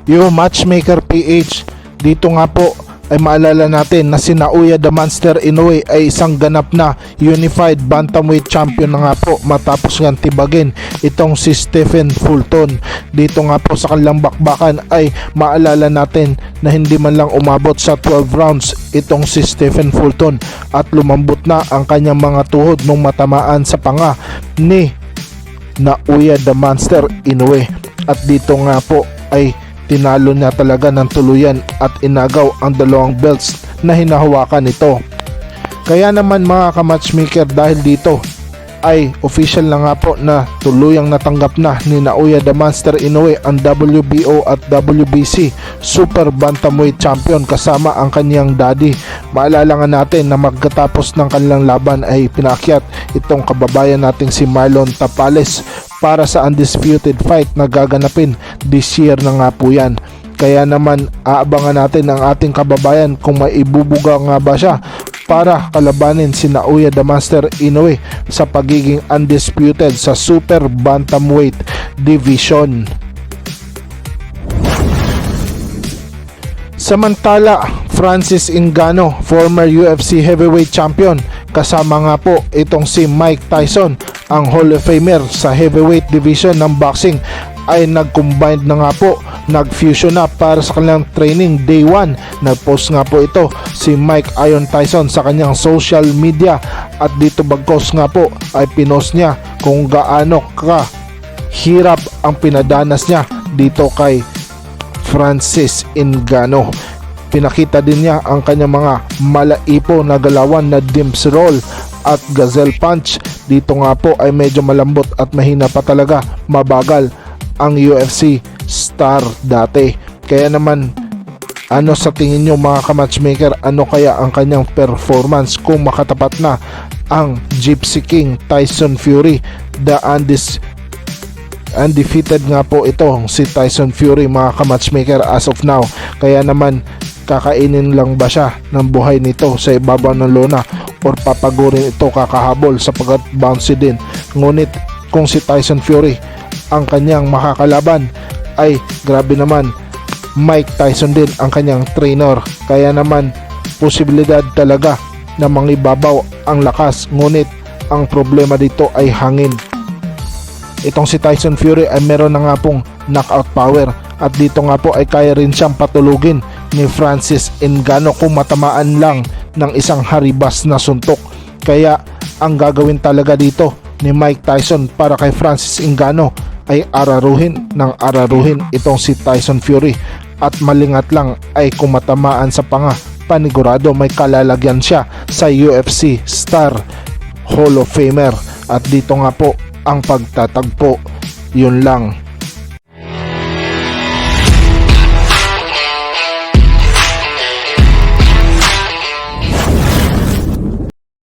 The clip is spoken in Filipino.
Yo Matchmaker PH, dito nga po ay maalala natin na si Naoya the Monster Inoue ay isang ganap na Unified Bantamweight Champion na nga po matapos nga tibagin itong si Stephen Fulton. Dito nga po sa kanilang bakbakan ay maalala natin na hindi man lang umabot sa 12 rounds itong si Stephen Fulton at lumambot na ang kanyang mga tuhod nung matamaan sa panga ni Naoya the Monster Inoue. At dito nga po ay tinalo niya talaga ng tuluyan at inagaw ang dalawang belts na hinahawakan nito. Kaya naman mga ka-matchmaker, dahil dito ay official na nga po na tuluyang natanggap na ni Naoya the Monster Inoue ang WBO at WBC Super Bantamweight Champion kasama ang kanyang daddy. Maalala nga natin na magkatapos ng kanilang laban ay pinakyat itong kababayan nating si Marlon Tapales para sa undisputed fight na gaganapin this year na nga po yan. Kaya naman aabangan natin ang ating kababayan kung maibubuga nga ba siya para kalabanin si Naoya the Monster Inoue sa pagiging undisputed sa Super Bantamweight Division. Samantala, Francis Ngannou, former UFC Heavyweight Champion, kasama nga po itong si Mike Tyson, ang Hall of Famer sa Heavyweight Division ng boxing, ay nag-combined na nga po, nag-fusion na para sa kanilang training day 1. Nag-post nga po ito si Mike Iron Tyson sa kanyang social media at dito bagkos nga po ay pinost niya kung gaano ka hirap ang pinadanas niya dito kay Francis Ngannou. Pinakita din niya ang kanyang mga malaipo na galawan na Dimps Roll at Gazelle Punch. Dito nga po ay medyo malambot at mahina pa talaga, mabagal ang UFC star dati. Kaya naman, ano sa tingin nyo mga ka-matchmaker, ano kaya ang kanyang performance kung makatapat na ang Gypsy King Tyson Fury? The undefeated nga po ito si Tyson Fury mga ka-matchmaker as of now. Kaya naman, kakainin lang ba siya ng buhay nito sa ibabaw ng lona or papagurin ito kakahabol sapagkat bouncy din? Ngunit kung si Tyson Fury ang kanyang makakalaban ay grabe naman, Mike Tyson din ang kanyang trainer. Kaya naman posibilidad talaga na mangibabaw ang lakas, ngunit ang problema dito ay hangin. Itong si Tyson Fury ay meron na nga pong knockout power at dito nga po ay kaya rin siyang patulugin ni Francis Ngannou kung matamaan lang ng isang haribas na suntok. Kaya ang gagawin talaga dito ni Mike Tyson para kay Francis Ngannou ay araruhin ng araruhin itong si Tyson Fury, at malingat lang ay kung matamaan sa panga, panigurado may kalalagyan siya sa UFC Star Hall of Famer. At dito nga po ang pagtatagpo. Yun lang.